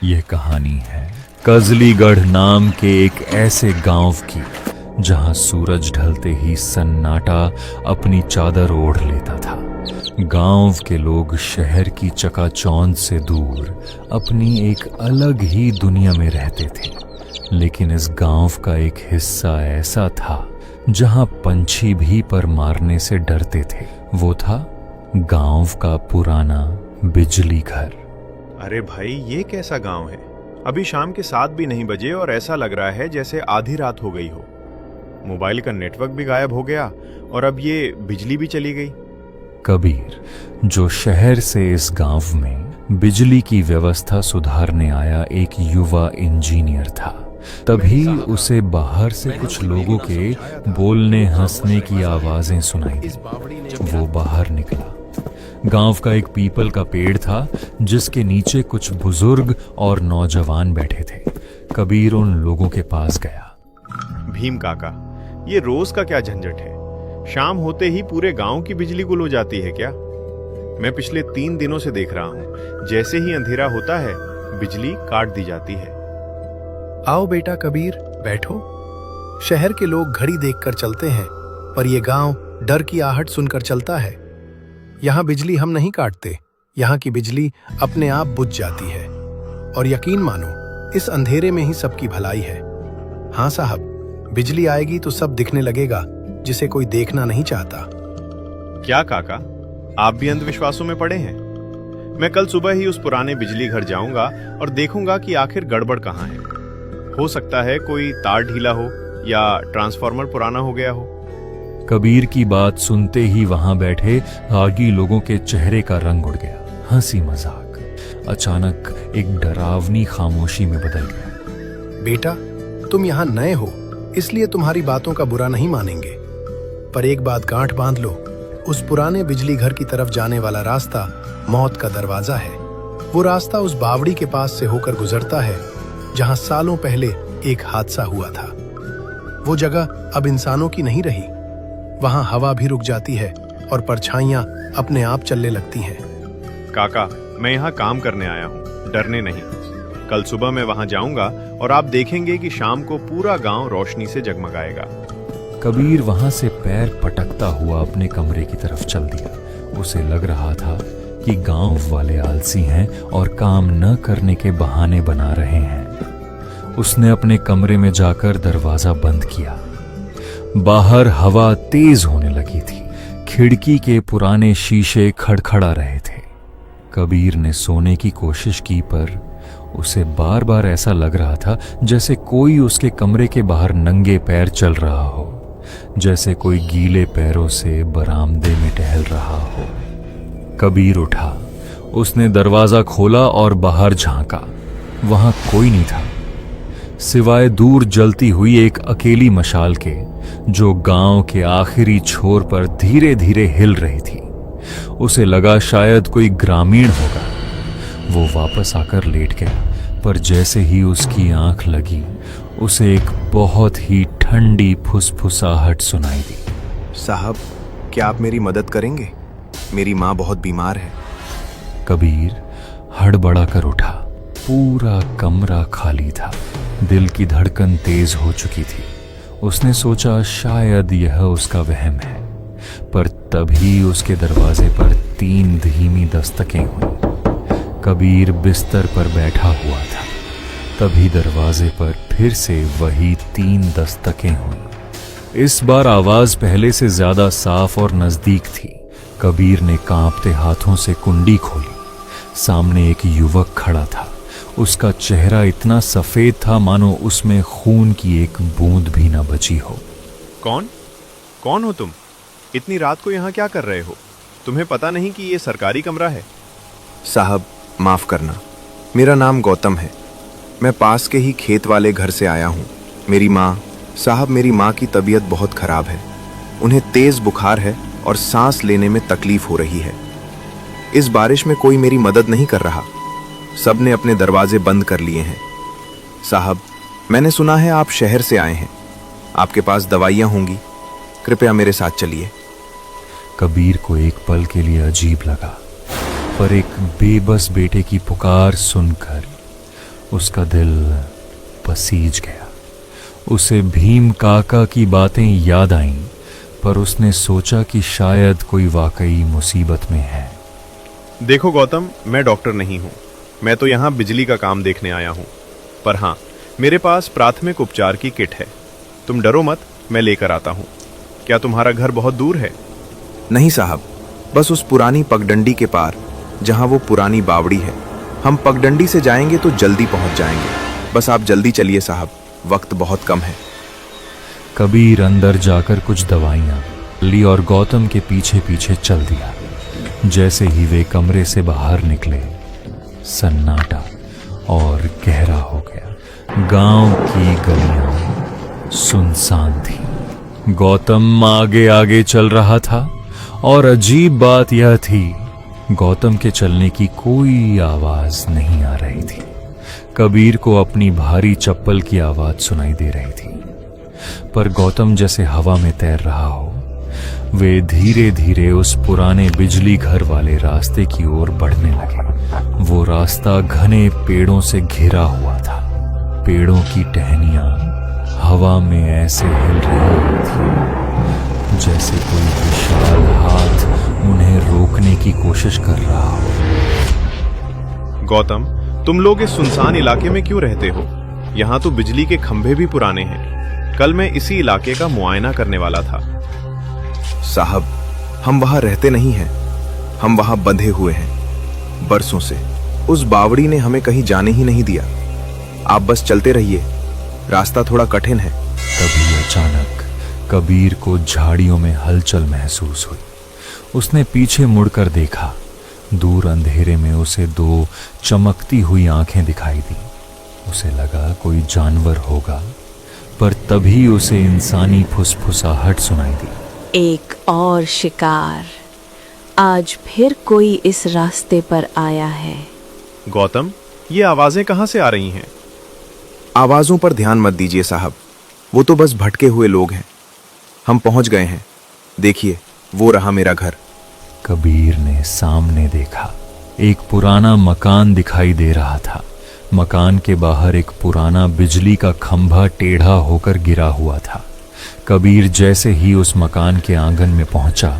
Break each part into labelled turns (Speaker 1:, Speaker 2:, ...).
Speaker 1: ये कहानी है कजलीगढ़ नाम के एक ऐसे गांव की जहां सूरज ढलते ही सन्नाटा अपनी चादर ओढ़ लेता था। गांव के लोग शहर की चकाचौंध से दूर अपनी एक अलग ही दुनिया में रहते थे, लेकिन इस गांव का एक हिस्सा ऐसा था जहां पंछी भी पर मारने से डरते थे। वो था गांव का पुराना बिजली घर।
Speaker 2: अरे भाई, ये कैसा गांव है? अभी शाम के 7 भी नहीं बजे और ऐसा लग रहा है जैसे आधी रात हो गई हो। मोबाइल का नेटवर्क भी गायब हो गया और अब ये बिजली भी चली गई।
Speaker 1: कबीर, जो शहर से इस गांव में बिजली की व्यवस्था सुधारने आया एक युवा इंजीनियर था, तभी उसे बाहर से कुछ लोगों के बोलने हंसने की आवाजें सुनाई दी। वो बाहर निकला। गांव का एक पीपल का पेड़ था जिसके नीचे कुछ बुजुर्ग और नौजवान बैठे थे। कबीर उन लोगों के पास गया।
Speaker 2: भीम काका, ये रोज का क्या झंझट है? शाम होते ही पूरे गांव की बिजली गुल हो जाती है क्या? मैं पिछले 3 दिनों से देख रहा हूं, जैसे ही अंधेरा होता है बिजली काट दी जाती है।
Speaker 3: आओ बेटा कबीर, बैठो। शहर के लोग घड़ी देखकर चलते हैं, पर यह गांव डर की आहट सुनकर चलता है। यहाँ बिजली हम नहीं काटते, यहाँ की बिजली अपने आप बुझ जाती है। और यकीन मानो, इस अंधेरे में ही सबकी भलाई है। हाँ साहब, बिजली आएगी तो सब दिखने लगेगा जिसे कोई देखना नहीं चाहता।
Speaker 2: क्या काका, आप भी अंधविश्वासों में पड़े हैं? मैं कल सुबह ही उस पुराने बिजली घर जाऊंगा और देखूंगा कि आखिर गड़बड़ कहाँ है। हो सकता है कोई तार ढीला हो या ट्रांसफार्मर पुराना हो गया हो।
Speaker 1: कबीर की बात सुनते ही वहां बैठे आगी लोगों के चेहरे का रंग उड़ गया। हंसी मजाक अचानक एक डरावनी खामोशी में बदल गया।
Speaker 3: बेटा, तुम यहाँ नए हो, इसलिए तुम्हारी बातों का बुरा नहीं मानेंगे, पर एक बात गांठ बांध लो, उस पुराने बिजली घर की तरफ जाने वाला रास्ता मौत का दरवाजा है। वो रास्ता उस बावड़ी के पास से होकर गुजरता है जहां सालों पहले एक हादसा हुआ था। वो जगह अब इंसानों की नहीं रही। वहां हवा भी रुक जाती है और परछाइयां अपने आप चलने लगती हैं।
Speaker 2: काका, मैं यहाँ काम करने आया हूँ, डरने नहीं। कल सुबह मैं वहां जाऊंगा और आप देखेंगे कि शाम को पूरा गांव रोशनी से जगमगाएगा।
Speaker 1: कबीर वहां से पैर पटकता हुआ अपने कमरे की तरफ चल दिया। उसे लग रहा था कि गांव वाले आलसी हैं और काम न करने के बहाने बना रहे हैं। उसने अपने कमरे में जाकर दरवाजा बंद किया। बाहर हवा तेज होने लगी थी। खिड़की के पुराने शीशे खड़खड़ा रहे थे। कबीर ने सोने की कोशिश की, पर उसे बार बार ऐसा लग रहा था जैसे कोई उसके कमरे के बाहर नंगे पैर चल रहा हो, जैसे कोई गीले पैरों से बरामदे में टहल रहा हो। कबीर उठा। उसने दरवाजा खोला और बाहर झांका। वहां कोई नहीं था, सिवाय दूर जलती हुई एक अकेली मशाल के, जो गांव के आखिरी छोर पर धीरे धीरे हिल रही थी। उसे लगा शायद कोई ग्रामीण होगा। वो वापस आकर लेट गया, पर जैसे ही उसकी आंख लगी, उसे एक बहुत ही ठंडी फुसफुसाहट सुनाई दी।
Speaker 4: साहब, क्या आप मेरी मदद करेंगे? मेरी माँ बहुत बीमार है।
Speaker 1: कबीर हड़बड़ा कर उठा। पूरा कमरा खाली था। दिल की धड़कन तेज हो चुकी थी। उसने सोचा शायद यह उसका वहम है, पर तभी उसके दरवाजे पर 3 धीमी दस्तकें हुई। कबीर बिस्तर पर बैठा हुआ था। तभी दरवाजे पर फिर से वही 3 दस्तकें हुई। इस बार आवाज पहले से ज्यादा साफ और नजदीक थी। कबीर ने कांपते हाथों से कुंडी खोली। सामने एक युवक खड़ा था। उसका चेहरा इतना सफेद था मानो उसमें खून की एक बूंद भी न बची हो।
Speaker 2: कौन हो तुम? इतनी रात को यहाँ क्या कर रहे हो? तुम्हें पता नहीं कि ये सरकारी कमरा है?
Speaker 4: साहब, माफ करना, मेरा नाम गौतम है। मैं पास के ही खेत वाले घर से आया हूँ। मेरी माँ की तबीयत बहुत खराब है। उन्हें तेज बुखार है और सांस लेने में तकलीफ हो रही है। इस बारिश में कोई मेरी मदद नहीं कर रहा। सब ने अपने दरवाजे बंद कर लिए हैं। साहब, मैंने सुना है आप शहर से आए हैं। आपके पास दवाइयाँ होंगी, कृपया मेरे साथ चलिए।
Speaker 1: कबीर को एक पल के लिए अजीब लगा, पर एक बेबस बेटे की पुकार सुनकर उसका दिल पसीज गया। उसे भीम काका की बातें याद आईं, पर उसने सोचा कि शायद कोई वाकई मुसीबत में है।
Speaker 2: देखो गौतम, मैं डॉक्टर नहीं हूँ, मैं तो यहाँ बिजली का काम देखने आया हूँ। पर हाँ, मेरे पास प्राथमिक उपचार की किट है। तुम डरो मत, मैं लेकर आता हूँ। क्या तुम्हारा घर बहुत दूर है?
Speaker 4: नहीं साहब, बस उस पुरानी पगडंडी के पार, जहाँ वो पुरानी बावड़ी है। हम पगडंडी से जाएंगे तो जल्दी पहुँच जाएंगे। बस आप जल्दी चलिए साहब, वक्त बहुत कम है।
Speaker 1: कबीर अंदर जाकर कुछ दवाइयाँ ली और गौतम के पीछे पीछे चल दिया। जैसे ही वे कमरे से बाहर निकले, सन्नाटा और गहरा हो गया। गांव की गलियां सुनसान थी। गौतम आगे आगे चल रहा था और अजीब बात यह थी, गौतम के चलने की कोई आवाज नहीं आ रही थी। कबीर को अपनी भारी चप्पल की आवाज सुनाई दे रही थी, पर गौतम जैसे हवा में तैर रहा हो। वे धीरे धीरे उस पुराने बिजली घर वाले रास्ते की ओर बढ़ने लगे। वो रास्ता घने पेड़ों से घिरा हुआ था। पेड़ों की टहनियां हवा में ऐसे हिल रही थी जैसे कोई विशाल हाथ उन्हें रोकने की कोशिश कर रहा हो।
Speaker 2: गौतम, तुम लोग इस सुनसान इलाके में क्यों रहते हो? यहाँ तो बिजली के खंभे भी पुराने हैं। कल मैं इसी इलाके का मुआयना करने वाला था।
Speaker 4: साहब, हम वहां रहते नहीं हैं, हम वहां बंधे हुए हैं बरसों से। उस बावड़ी ने हमें कहीं जाने ही नहीं दिया। आप बस चलते रहिए, रास्ता थोड़ा कठिन है।
Speaker 1: तभी अचानक कबीर को झाड़ियों में हलचल महसूस हुई। उसने पीछे मुड़कर देखा। दूर अंधेरे में उसे दो चमकती हुई आंखें दिखाई दी। उसे लगा कोई जानवर होगा, पर तभी उसे इंसानी फुसफुसाहट सुनाई दी।
Speaker 5: एक और शिकार, आज फिर कोई इस रास्ते पर आया है।
Speaker 2: गौतम, ये आवाजें कहाँ से आ रही हैं?
Speaker 4: आवाजों पर ध्यान मत दीजिए साहब, वो तो बस भटके हुए लोग हैं। हम पहुंच गए हैं, देखिए वो रहा मेरा घर।
Speaker 1: कबीर ने सामने देखा। एक पुराना मकान दिखाई दे रहा था। मकान के बाहर एक पुराना बिजली का खंभा टेढ़ा होकर गिरा हुआ था। कबीर जैसे ही उस मकान के आंगन में पहुंचा,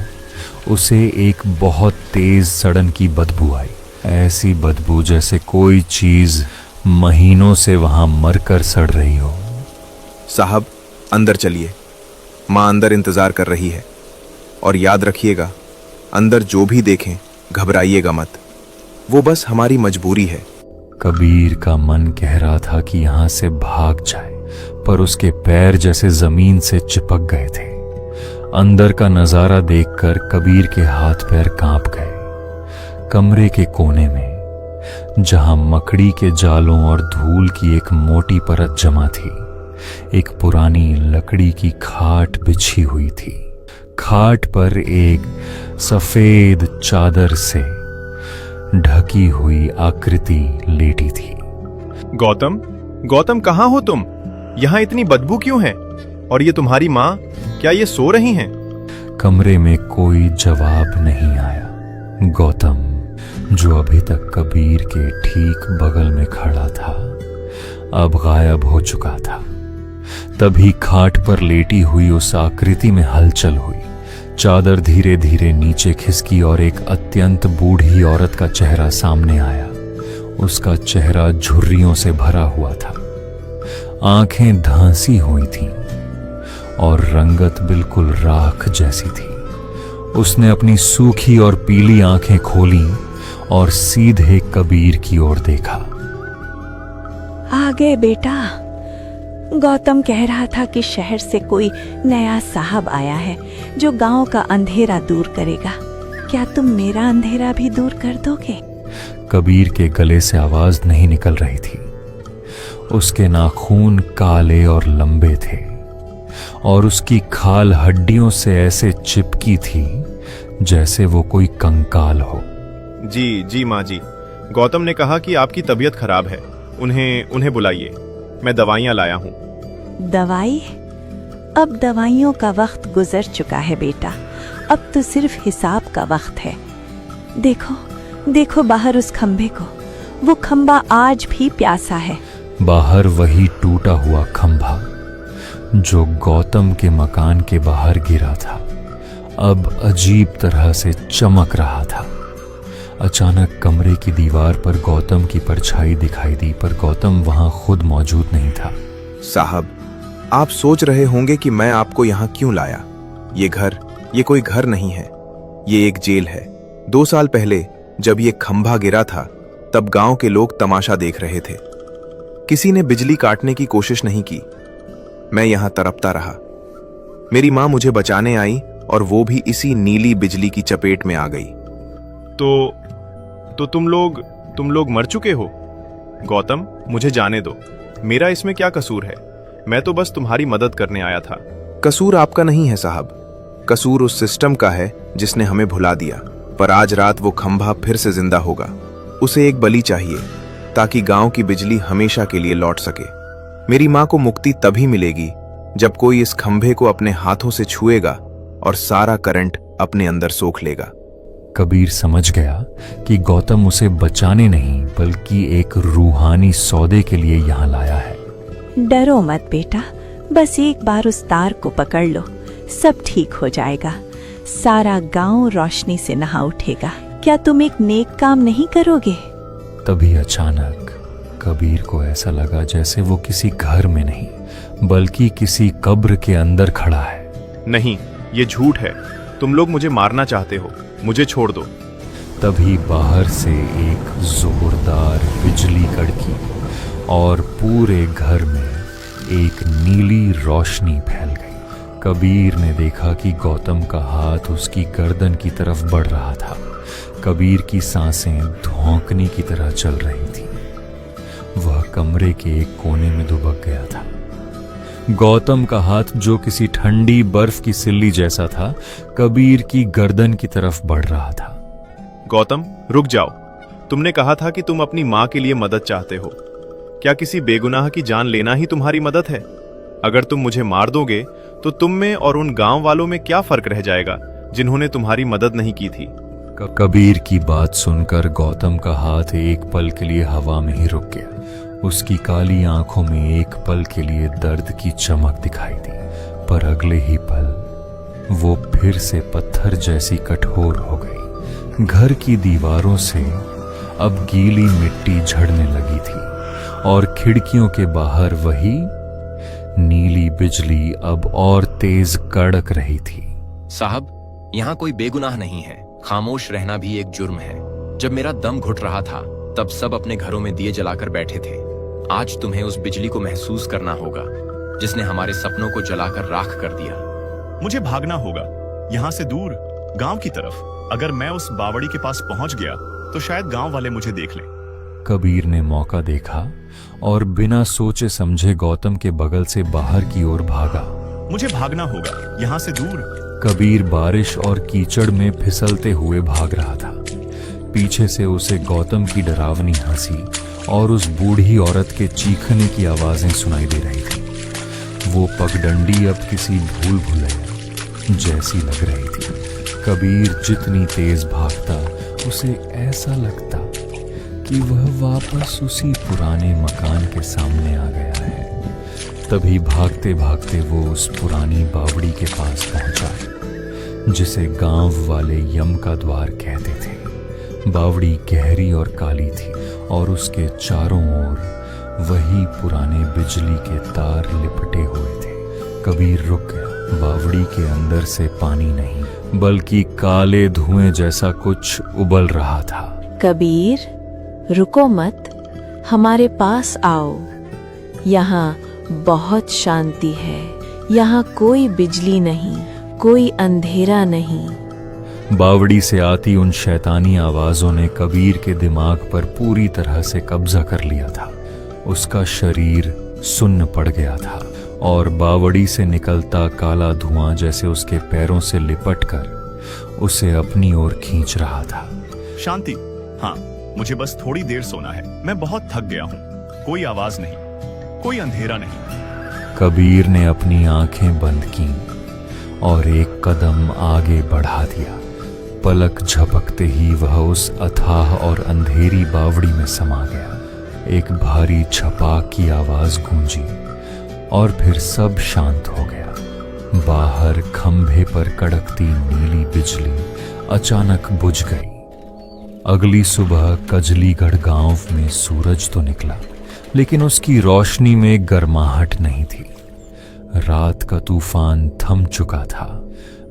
Speaker 1: उसे एक बहुत तेज सड़न की बदबू आई। ऐसी बदबू जैसे कोई चीज महीनों से वहां मरकर सड़ रही हो।
Speaker 4: साहब, अंदर चलिए, माँ अंदर इंतजार कर रही है। और याद रखिएगा, अंदर जो भी देखें घबराइएगा मत, वो बस हमारी मजबूरी है।
Speaker 1: कबीर का मन कह रहा था कि यहां से भाग जाए, पर उसके पैर जैसे जमीन से चिपक गए थे। अंदर का नजारा देखकर कबीर के हाथ पैर कांप गए। कमरे के कोने में, जहां मकड़ी के जालों और धूल की एक मोटी परत जमा थी, एक पुरानी लकड़ी की खाट बिछी हुई थी। खाट पर एक सफेद चादर से ढकी हुई आकृति लेटी थी।
Speaker 2: गौतम, गौतम कहाँ हो तुम? यहाँ इतनी बदबू क्यों है? और ये तुम्हारी माँ, क्या ये सो रही हैं?
Speaker 1: कमरे में कोई जवाब नहीं आया। गौतम, जो अभी तक कबीर के ठीक बगल में खड़ा था, अब गायब हो चुका था। तभी खाट पर लेटी हुई उस आकृति में हलचल हुई। चादर धीरे धीरे नीचे खिसकी और एक अत्यंत बूढ़ी औरत का चेहरा सामने आया। उसका चेहरा झुर्रियों से भरा हुआ था, आंखें धांसी हुई थीं और रंगत बिल्कुल राख जैसी थी। उसने अपनी सूखी और पीली आंखें खोली और सीधे कबीर की ओर देखा।
Speaker 5: आ गए बेटा। गौतम कह रहा था कि शहर से कोई नया साहब आया है जो गांव का अंधेरा दूर करेगा। क्या तुम मेरा अंधेरा भी दूर कर दोगे?
Speaker 1: कबीर के गले से आवाज नहीं निकल रही थी। उसके नाखून काले और लंबे थे और उसकी खाल हड्डियों से ऐसे चिपकी थी जैसे वो कोई कंकाल हो।
Speaker 2: जी जी माँ जी, गौतम ने कहा कि आपकी तबीयत खराब है, उन्हें बुलाइए, मैं दवाइयाँ लाया हूँ।
Speaker 5: दवाई? अब दवाइयों का वक्त गुजर चुका है बेटा, अब तो सिर्फ हिसाब का वक्त है। देखो देखो बाहर उस खंभे को, वो खंबा आज भी प्यासा है।
Speaker 1: बाहर वही टूटा हुआ खंभा जो गौतम के मकान के बाहर गिरा था, अब अजीब तरह से चमक रहा था। अचानक कमरे की दीवार पर गौतम की परछाई दिखाई दी, पर गौतम वहां खुद मौजूद नहीं था।
Speaker 4: साहब, आप सोच रहे होंगे कि मैं आपको यहाँ क्यों लाया। ये कोई घर नहीं है, ये एक जेल है। 2 साल पहले जब ये खंभा गिरा था, तब गांव के लोग तमाशा देख रहे थे। किसी ने बिजली काटने की कोशिश नहीं की। मैं यहां तड़पता रहा। मेरी मां मुझे बचाने आई और वो भी इसी नीली बिजली की चपेट में आ गई।
Speaker 2: तो तुम लोग मर चुके हो? गौतम, मुझे जाने दो। मेरा इसमें क्या कसूर है? मैं तो बस तुम्हारी मदद करने आया था।
Speaker 4: कसूर आपका नहीं है साहब, कसूर उस सिस्टम का है जिसने हमें भुला दिया। पर आज रात वो खंभा फिर से जिंदा होगा। उसे एक बलि चाहिए ताकि गांव की बिजली हमेशा के लिए लौट सके। मेरी मां को मुक्ति तभी मिलेगी जब कोई इस खंभे को अपने हाथों से छुएगा और सारा करंट अपने अंदर सोख लेगा।
Speaker 1: कबीर समझ गया कि गौतम उसे बचाने नहीं बल्कि एक रूहानी सौदे के लिए यहाँ लाया है।
Speaker 5: डरो मत बेटा, बस एक बार उस तार को पकड़ लो, सब ठीक हो जाएगा। सारा गांव रोशनी से नहा उठेगा। क्या तुम एक नेक काम नहीं करोगे?
Speaker 1: तभी अचानक कबीर को ऐसा लगा जैसे वो किसी घर में नहीं बल्कि किसी कब्र के अंदर खड़ा है।
Speaker 2: नहीं, ये झूठ है। तुम लोग मुझे मारना चाहते हो। मुझे छोड़ दो।
Speaker 1: तभी बाहर से एक जोरदार बिजली कड़की और पूरे घर में एक नीली रोशनी फैल गई। कबीर ने देखा कि गौतम का हाथ उसकी गर्दन की तरफ बढ़ रहा था। कबीर की सांसें धौंकने की तरह चल रही थी। वह कमरे के एक कोने में दुबक गया था। गौतम का हाथ, जो किसी ठंडी बर्फ की सिल्ली जैसा था, कबीर की गर्दन की तरफ बढ़ रहा था।
Speaker 2: गौतम, रुक जाओ। तुमने कहा था कि तुम अपनी मां के लिए मदद चाहते हो। क्या किसी बेगुनाह की जान लेना ही तुम्हारी मदद है? अगर तुम मुझे मार दोगे तो तुम में और उन गांव वालों में क्या फर्क रह जाएगा जिन्होंने तुम्हारी मदद नहीं की थी?
Speaker 1: कबीर की बात सुनकर गौतम का हाथ एक पल के लिए हवा में ही रुक गया। उसकी काली आंखों में एक पल के लिए दर्द की चमक दिखाई दी, पर अगले ही पल वो फिर से पत्थर जैसी कठोर हो गई। घर की दीवारों से अब गीली मिट्टी झड़ने लगी थी और खिड़कियों के बाहर वही नीली बिजली अब और तेज कड़क रही थी।
Speaker 6: साहब, यहाँ कोई बेगुनाह नहीं है। खामोश रहना भी एक जुर्म है। जब मेरा दम घुट रहा था तब सब अपने घरों में दिए जलाकर बैठे थे। आज तुम्हें उस बिजली को महसूस करना होगा जिसने हमारे सपनों को जलाकर राख कर दिया।
Speaker 7: मुझे भागना होगा यहाँ से दूर, गांव की तरफ। अगर मैं उस बावड़ी के पास पहुंच गया तो शायद गांव वाले मुझे देख लें।
Speaker 1: कबीर ने मौका देखा और बिना सोचे समझे गौतम के बगल से बाहर की ओर भागा।
Speaker 7: मुझे भागना होगा यहाँ से दूर।
Speaker 1: कबीर बारिश और कीचड़ में फिसलते हुए भाग रहा था। पीछे से उसे गौतम की डरावनी हंसी और उस बूढ़ी औरत के चीखने की आवाजें सुनाई दे रही थी। वो पगडंडी अब किसी भूल भुलैया जैसी लग रही थी। कबीर जितनी तेज भागता उसे ऐसा लगता कि वह वापस उसी पुराने मकान के सामने आ गया है। तभी भागते भागते वो उस पुरानी बावड़ी के पास पहुंचा जिसे गांव वाले यम का द्वार कहते थे। बावड़ी गहरी और काली थी और उसके चारों ओर वही पुराने बिजली के तार लिपटे हुए थे। कबीर रुक गया। बावड़ी के अंदर से पानी नहीं बल्कि काले धुएं जैसा कुछ उबल रहा था।
Speaker 8: कबीर, रुको मत, हमारे पास आओ। यहाँ बहुत शांति है। यहाँ कोई बिजली नहीं, कोई अंधेरा नहीं।
Speaker 1: बावड़ी से आती उन शैतानी आवाजों ने कबीर के दिमाग पर पूरी तरह से कब्जा कर लिया था। उसका शरीर सुन्न पड़ गया था और बावड़ी से निकलता काला धुआं जैसे उसके पैरों से लिपटकर उसे अपनी ओर खींच रहा था।
Speaker 7: शांति। हाँ, मुझे बस थोड़ी देर सोना है। मैं बहुत थक गया हूँ। कोई आवाज नहीं, कोई अंधेरा नहीं।
Speaker 1: कबीर ने अपनी आंखें बंद की और एक कदम आगे बढ़ा दिया, पलक झपकते ही वह उस अथाह और अंधेरी बावड़ी में समा गया। एक भारी छपाक की आवाज गूंजी और फिर सब शांत हो गया। बाहर खंभे पर कड़कती नीली बिजली अचानक बुझ गई। अगली सुबह कजलीगढ़ गांव में सूरज तो निकला, लेकिन उसकी रोशनी में गर्माहट नहीं थी। रात का तूफान थम चुका था।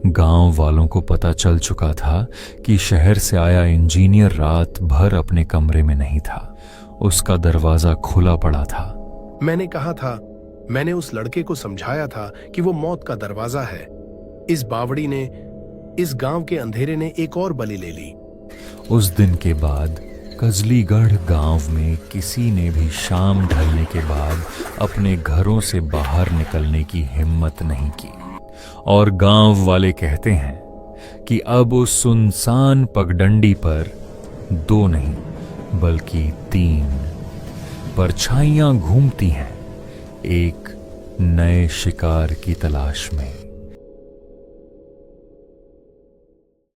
Speaker 1: गांव वालों को पता चल चुका था कि शहर से आया इंजीनियर रात भर अपने कमरे में नहीं था। उसका दरवाजा खुला पड़ा था।
Speaker 3: मैंने कहा था, मैंने उस लड़के को समझाया था कि वो मौत का दरवाजा है। इस बावड़ी ने, इस गांव के अंधेरे ने एक और बलि ले ली।
Speaker 1: उस दिन के बाद कजलीगढ़ गांव में किसी ने भी शाम ढलने के बाद अपने घरों से बाहर निकलने की हिम्मत नहीं की। और गांव वाले कहते हैं कि अब उस सुनसान पगडंडी पर 2 नहीं बल्कि 3 परछाइयां घूमती हैं, एक नए शिकार की तलाश में।